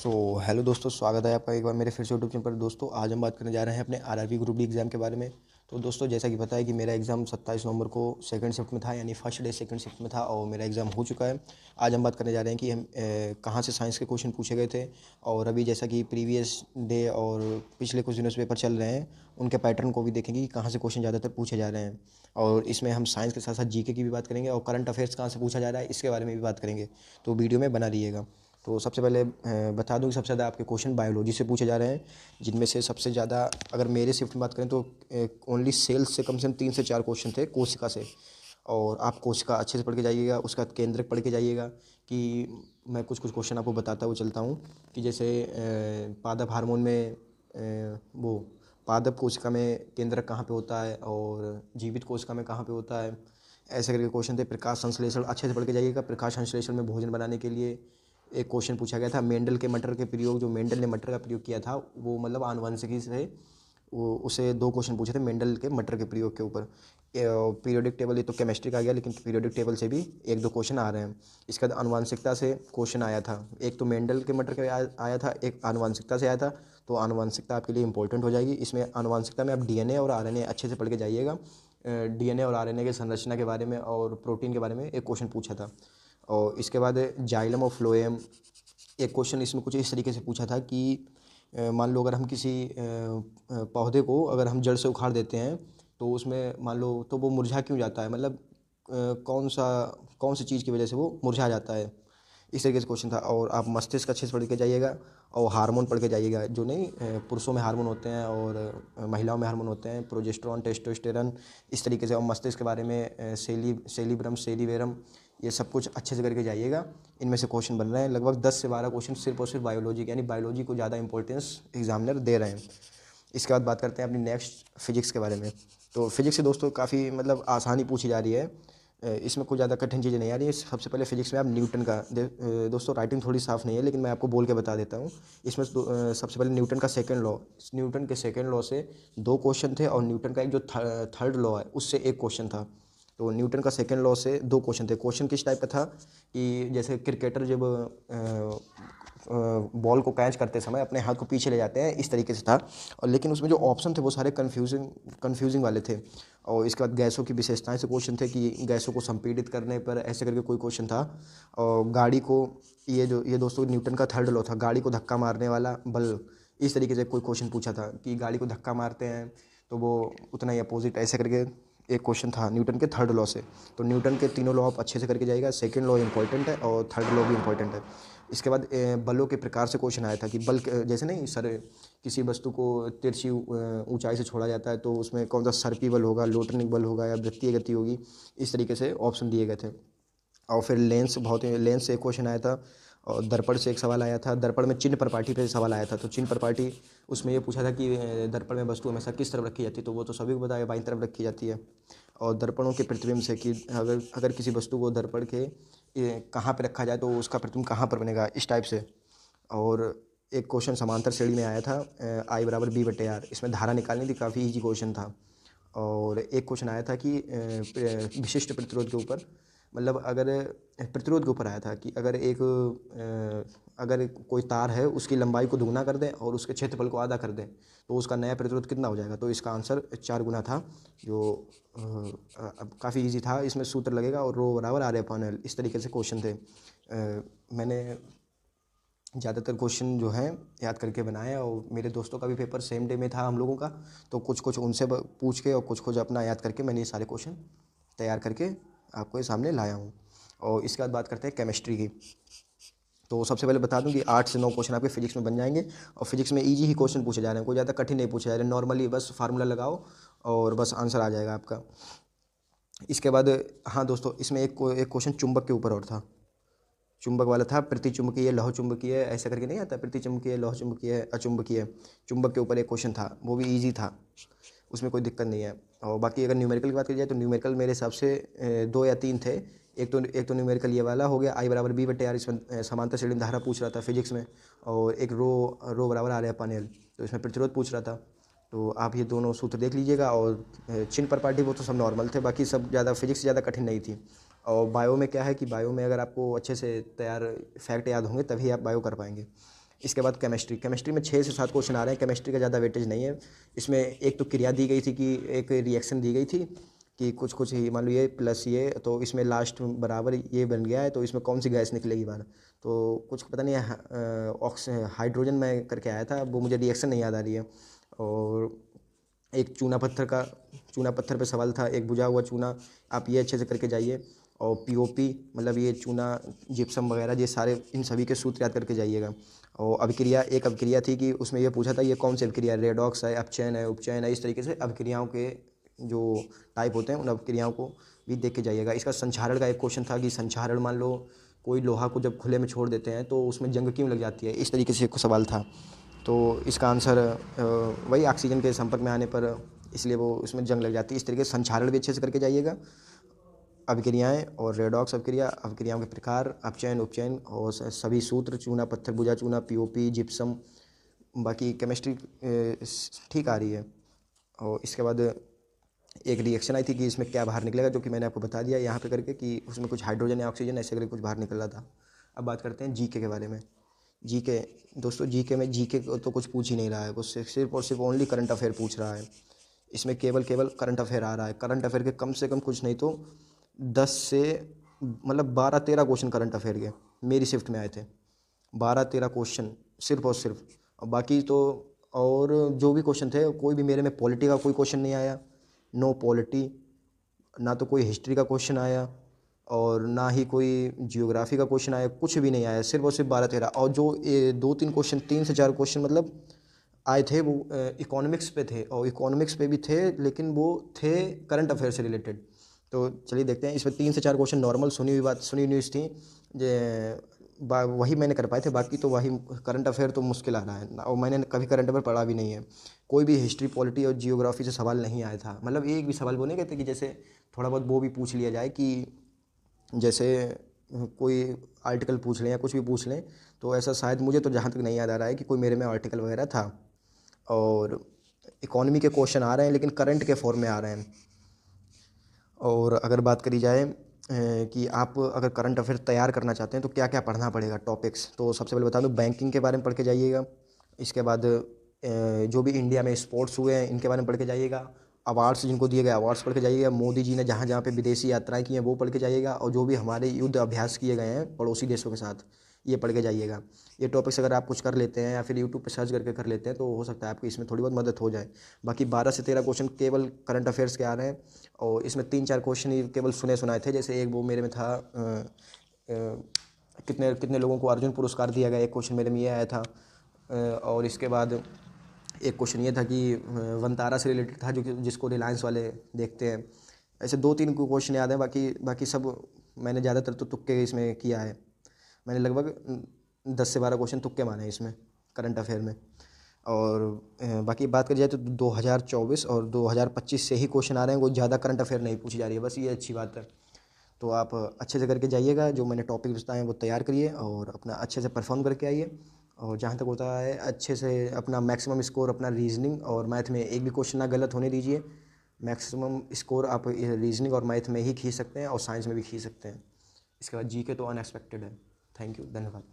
So hello दोस्तों, स्वागत है आपका एक बार मेरे फिर से यूट्यूब चैनल पर। दोस्तों आज हम बात करने जा रहे हैं अपने आरआरबी ग्रुप डी एग्ज़ाम के बारे में। तो दोस्तों जैसा कि पता है कि मेरा एग्ज़ाम 27 नवंबर को सेकंड शिफ्ट में था, यानी फर्स्ट डे सेकंड शिफ्ट में था और मेरा एग्ज़ाम हो चुका है। आज हम बात करने जा रहे हैं कि हम कहाँ से साइंस के क्वेश्चन पूछे गए थे, और अभी जैसा कि प्रीवियस डे और पिछले कुछ दिनों से पेपर चल रहे हैं उनके पैटर्न को भी देखेंगे कि कहाँ से क्वेश्चन ज़्यादातर पूछे जा रहे हैं। और इसमें हम साइंस के साथ साथ जीके की भी बात करेंगे और करंट अफेयर्स कहाँ से पूछा जा रहा है इसके बारे में भी बात करेंगे। तो वीडियो में बना रहिएगा। तो सबसे पहले बता दूं कि सबसे ज़्यादा आपके क्वेश्चन बायोलॉजी से पूछे जा रहे हैं, जिनमें से सबसे ज़्यादा अगर मेरे शिफ्ट में बात करें तो ओनली सेल्स से कम 3 से 4 क्वेश्चन थे कोशिका से। और आप कोशिका अच्छे से पढ़ के जाइएगा, उसका केंद्रक पढ़ के जाइएगा। कि मैं कुछ कुछ क्वेश्चन आपको बताता हुआ चलता हूँ कि जैसे पादप हार्मोन में वो पादप कोशिका में केंद्रक कहाँ पे होता है और जीवित कोशिका में कहाँ पे होता है, ऐसे करके क्वेश्चन थे। प्रकाश संश्लेषण अच्छे से पढ़ के जाइएगा। प्रकाश संश्लेषण में भोजन बनाने के लिए एक क्वेश्चन पूछा गया था। मेंडल के मटर के प्रयोग, जो मेंडल ने मटर का प्रयोग किया था वो मतलब आनुवंशिकी से वो उसे 2 क्वेश्चन पूछे थे मेंडल के मटर के प्रयोग के ऊपर। पीरियोडिक टेबल, ये तो केमिस्ट्री का आ गया, लेकिन पीरियोडिक टेबल से भी 1-2 क्वेश्चन आ रहे हैं। इसके बाद आनुवंशिकता से क्वेश्चन आया था, एक तो मेंडल के मटर के आया था, एक आनुवंशिकता से आया था। तो आनुवंशिकता आपके लिए इंपॉर्टेंट हो जाएगी। इसमें आनुवंशिकता में आप डीएनए और आरएनए अच्छे से पढ़ के जाइएगा। डीएनए और आरएनए के संरचना के बारे में और प्रोटीन के बारे में एक क्वेश्चन पूछा था। और इसके बाद जाइलम और फ्लोएम, एक क्वेश्चन इसमें कुछ इस तरीके से पूछा था कि मान लो अगर हम किसी पौधे को अगर हम जड़ से उखाड़ देते हैं तो उसमें मान लो तो वो मुरझा क्यों जाता है, मतलब कौन सी चीज़ की वजह से वो मुरझा जाता है, इस तरीके से क्वेश्चन था। और आप मस्तिष्क अच्छे से पढ़ के जाइएगा और हार्मोन पढ़ के जाइएगा। जो नहीं पुरुषों में हार्मोन होते हैं और महिलाओं में हार्मोन होते हैं, प्रोजेस्टेरॉन, टेस्टोस्टेरॉन, इस तरीके से। और मस्तिष्क के बारे में सेलिब्रम, सेरिबेरम, ये सब कुछ अच्छे से करके जाइएगा। इनमें से क्वेश्चन बन रहे हैं लगभग 10 से 12 क्वेश्चन सिर्फ और सिर्फ बायोलॉजी के, यानी बायोलॉजी को ज़्यादा इंपॉर्टेंस एग्जामिनर दे रहे हैं। इसके बाद बात करते हैं अपनी नेक्स्ट फिजिक्स के बारे में। तो फिजिक्स से दोस्तों काफ़ी मतलब आसानी पूछी जा रही है, इसमें कोई ज़्यादा कठिन चीज़ें नहीं आ रही है। सबसे पहले फिजिक्स में आप न्यूटन का दोस्तों राइटिंग थोड़ी साफ़ नहीं है, लेकिन मैं आपको बोल के बता देता हूँ। इसमें सबसे पहले न्यूटन का सेकंड लॉ, न्यूटन के सेकंड लॉ से 2 क्वेश्चन थे, और न्यूटन का एक जो थर्ड लॉ है उससे 1 क्वेश्चन था। तो न्यूटन का सेकंड लॉ से 2 क्वेश्चन थे। क्वेश्चन किस टाइप का था कि जैसे क्रिकेटर जब बॉल को कैच करते समय अपने हाथ को पीछे ले जाते हैं, इस तरीके से था। और लेकिन उसमें जो ऑप्शन थे वो सारे कन्फ्यूजिंग वाले थे। और इसके बाद गैसों की विशेषताएं से क्वेश्चन थे कि गैसों को संपीड़ित करने पर ऐसे करके कोई क्वेश्चन था। और गाड़ी को, ये दोस्तों न्यूटन का थर्ड लॉ था, गाड़ी को धक्का मारने वाला बल, इस तरीके से कोई क्वेश्चन पूछा था कि गाड़ी को धक्का मारते हैं तो वो उतना ही अपोजिट, ऐसे करके एक क्वेश्चन था न्यूटन के थर्ड लॉ से। तो न्यूटन के तीनों लॉ आप अच्छे से करके जाएगा। सेकंड लॉ इंपॉर्टेंट है और थर्ड लॉ भी इंपॉर्टेंट है। इसके बाद बलों के प्रकार से क्वेश्चन आया था कि बल जैसे नहीं सर, किसी वस्तु को तिरछी ऊंचाई से छोड़ा जाता है तो उसमें कौन सा सर्पी बल होगा, लोटनिक बल होगा या वृत्तीय गति होगी, इस तरीके से ऑप्शन दिए गए थे। और फिर लेंस से एक क्वेश्चन आया था। और दर्पण से एक सवाल आया था। दर्पण में चिन्ह प्रपाठी पे सवाल आया था। तो चिन्ह प्रपाठी उसमें ये पूछा था कि दर्पण में वस्तु हमेशा किस तरफ रखी जाती है, तो वो तो सभी को बताया बाईं तरफ रखी जाती है। और दर्पणों के प्रतिबिंब से कि अगर किसी वस्तु को दर्पण के कहाँ पे रखा जाए तो उसका प्रतिबिंब कहाँ पर बनेगा, इस टाइप से। और एक क्वेश्चन समांतर श्रेणी में आया था, I = B/R, इसमें धारा निकालनी थी, काफ़ी इजी क्वेश्चन था। और एक क्वेश्चन आया था कि विशिष्ट प्रतिरोध के ऊपर, मतलब अगर प्रतिरोध के ऊपर आया था कि अगर कोई तार है उसकी लंबाई को दुगना कर दें और उसके क्षेत्रफल को आधा कर दें तो उसका नया प्रतिरोध कितना हो जाएगा। तो इसका आंसर 4 गुना था, जो अब काफ़ी इजी था। इसमें सूत्र लगेगा और ρ = R/L, इस तरीके से क्वेश्चन थे। मैंने ज़्यादातर क्वेश्चन जो हैं याद करके बनाए, और मेरे दोस्तों का भी पेपर सेम डे में था हम लोगों का, तो कुछ कुछ उनसे पूछ के और कुछ कुछ अपना याद करके मैंने ये सारे क्वेश्चन तैयार करके आपको ये सामने लाया हूँ। और इसके बाद बात करते हैं केमिस्ट्री की। तो सबसे पहले बता दूं कि 8 से 9 क्वेश्चन आपके फिजिक्स में बन जाएंगे। और फिजिक्स में इजी ही क्वेश्चन पूछे जा रहे हैं, कोई ज़्यादा कठिन नहीं पूछे जा रहे हैं। नॉर्मली बस फार्मूला लगाओ और बस आंसर आ जाएगा आपका। इसके बाद हाँ दोस्तों, इसमें एक क्वेश्चन चुंबक के ऊपर और था, चुंबक वाला था। प्रतिचुंबकीय, लौह चुंबकीय, ऐसा करके नहीं आता, प्रतिचुंबकीय, लौह चुंबकीय, अचुंबकीय। चुंबक के ऊपर एक क्वेश्चन था, वो भी ईजी था, उसमें कोई दिक्कत नहीं है। और बाकी अगर न्यूमेरिकल की बात की जाए तो न्यूमेरिकल मेरे हिसाब से 2 या 3 थे। एक तो न्यूमेरिकल ये वाला हो गया, I = B/R, इसमें समांतर श्रेणी में धारा पूछ रहा था फिजिक्स में। और एक ρ = R/L, तो इसमें प्रतिरोध पूछ रहा था। तो आप ये दोनों सूत्र देख लीजिएगा। और चिन्ह प्रपाठी वो तो सब नॉर्मल थे, बाकी सब ज़्यादा फिजिक्स ज़्यादा कठिन नहीं थी। और बायो में क्या है कि बायो में अगर आपको अच्छे से तैयार फैक्ट याद होंगे तभी आप बायो कर पाएंगे। इसके बाद केमिस्ट्री में 6 से 7 क्वेश्चन आ रहे हैं। केमिस्ट्री का ज़्यादा वेटेज नहीं है। इसमें एक तो क्रिया दी गई थी कि एक रिएक्शन दी गई थी कि कुछ कुछ ही मान लो ये प्लस ये, तो इसमें लास्ट बराबर ये बन गया है, तो इसमें कौन सी गैस निकलेगी बाहर। तो कुछ पता नहीं है, हाइड्रोजन में करके आया था, वो मुझे रिएक्शन नहीं याद आ रही है। और एक चूना पत्थर पे सवाल था, एक बुझा हुआ चूना, आप ये अच्छे से करके जाइए। और पीओपी मतलब ये चूना, जिप्सम वगैरह, ये सारे इन सभी के सूत्र याद करके जाइएगा। और एक अभिक्रिया थी कि उसमें ये पूछा था ये कौन सी अभिक्रिया, रेडॉक्स है, अपचयन है, उपचयन है। इस तरीके से अभिक्रियाओं के जो टाइप होते हैं उन अभिक्रियाओं को भी देख के जाइएगा। इसका संक्षारण का एक क्वेश्चन था कि संक्षारण, मान लो कोई लोहा को जब खुले में छोड़ देते हैं तो उसमें जंग क्यों लग जाती है, इस तरीके से एक सवाल था। तो इसका आंसर वही ऑक्सीजन के संपर्क में आने पर इसलिए वो उसमें जंग लग जाती है। इस तरीके से संक्षारण भी अच्छे से करके जाइएगा। अभिक्रियाएँ और रेडॉक्स अभिक्रियाओं के प्रकार, अपचयन, उपचयन और सभी सूत्र, चूना पत्थर, बुझा चूना, पीओपी, जिप्सम। बाकी केमिस्ट्री ठीक आ रही है। और इसके बाद एक रिएक्शन आई थी कि इसमें क्या बाहर निकलेगा, जो कि मैंने आपको बता दिया यहाँ पे करके कि उसमें कुछ हाइड्रोजन या ऑक्सीजन ऐसे करके कुछ बाहर निकल रहा था। अब बात करते हैं जीके के बारे में। जीके दोस्तों, जीके तो कुछ पूछ ही नहीं रहा है, वो सिर्फ और सिर्फ ओनली करंट अफेयर पूछ रहा है। इसमें केवल करंट अफेयर आ रहा है। करंट अफेयर के कम से कम कुछ नहीं तो 10 से मतलब 12-13 क्वेश्चन करंट अफेयर के मेरी शिफ्ट में आए थे। 12-13 क्वेश्चन सिर्फ और सिर्फ। और बाकी तो और जो भी क्वेश्चन थे, कोई भी मेरे में पॉलिटी का कोई क्वेश्चन नहीं आया, नो पॉलिटी, ना तो कोई हिस्ट्री का क्वेश्चन आया और ना ही कोई जियोग्राफी का क्वेश्चन आया, कुछ भी नहीं आया। सिर्फ और सिर्फ 12-13। और जो 2-3 क्वेश्चन, 3 से 4 क्वेश्चन मतलब आए थे, वो इकोनॉमिक्स पे थे। और इकोनॉमिक्स पे भी थे, लेकिन वो थे करंट अफेयर से रिलेटेड। तो चलिए देखते हैं। इसमें 3 से 4 क्वेश्चन नॉर्मल सुनी न्यूज़ थी, वही मैंने कर पाए थे। बाकी तो वही करंट अफेयर तो मुश्किल आ रहा है, और मैंने कभी करंट अफेयर पढ़ा भी नहीं है। कोई भी हिस्ट्री, पॉलिटी और जियोग्राफी से सवाल नहीं आया था। मतलब एक भी सवाल वो नहीं कहते कि जैसे थोड़ा बहुत वो भी पूछ लिया जाए कि जैसे कोई आर्टिकल पूछ लें या कुछ भी पूछ लें, तो ऐसा शायद मुझे तो जहाँ तक नहीं याद आ रहा है कि कोई मेरे में आर्टिकल वगैरह था। और इकोनॉमी के क्वेश्चन आ रहे हैं, लेकिन करंट के फॉर्म में आ रहे हैं। और अगर बात करी जाए कि आप अगर करंट अफेयर तैयार करना चाहते हैं तो क्या क्या पढ़ना पड़ेगा टॉपिक्स, तो सबसे पहले बता दूं, बैंकिंग के बारे में पढ़ के जाइएगा। इसके बाद जो भी इंडिया में स्पोर्ट्स हुए हैं इनके बारे में पढ़ के जाइएगा। अवार्ड्स जिनको दिए गए अवार्ड्स पढ़ के जाइएगा। मोदी जी ने जहाँ जहाँ पे विदेशी यात्राएं की हैं वो पढ़ के जाइएगा। और जो भी हमारे युद्ध अभ्यास किए गए हैं पड़ोसी देशों के साथ, ये पढ़ के जाइएगा। ये टॉपिक्स अगर आप कुछ कर लेते हैं या फिर यूट्यूब पे सर्च करके कर लेते हैं तो हो सकता है आपकी इसमें थोड़ी बहुत मदद हो जाए। बाकी 12 से 13 क्वेश्चन केवल करंट अफेयर्स के आ रहे हैं। और इसमें 3-4 क्वेश्चन ही केवल सुने सुनाए थे। जैसे एक वो मेरे में था, कितने कितने लोगों को अर्जुन पुरस्कार दिया गया, एक क्वेश्चन मेरे में ये आया था। और इसके बाद एक क्वेश्चन ये था कि वनतारा से रिलेटेड था, जो कि जिसको रिलायंस वाले देखते हैं। ऐसे 2-3 क्वेश्चन याद है, बाकी सब मैंने ज़्यादातर तो तुक्के इसमें किया है। मैंने लगभग 10 से 12 क्वेश्चन तुक्के माने इसमें करंट अफेयर में। और बाकी बात करी जाए तो 2024 और 2025 से ही क्वेश्चन आ रहे हैं, कोई ज़्यादा करंट अफेयर नहीं पूछी जा रही है, बस ये अच्छी बात है। तो आप अच्छे से करके जाइएगा, जो मैंने टॉपिक बताए हैं वो तैयार करिए और अपना अच्छे से परफॉर्म करके आइए। और जहाँ तक होता है अच्छे से अपना मैक्सिमम स्कोर अपना रीजनिंग और मैथ में एक भी क्वेश्चन ना गलत होने दीजिए। मैक्सिमम स्कोर आप रीजनिंग और मैथ में ही खींच सकते हैं और साइंस में भी खींच सकते हैं। इसके बाद जीके तो अनएक्सपेक्टेड है। थैंक यू, धन्यवाद।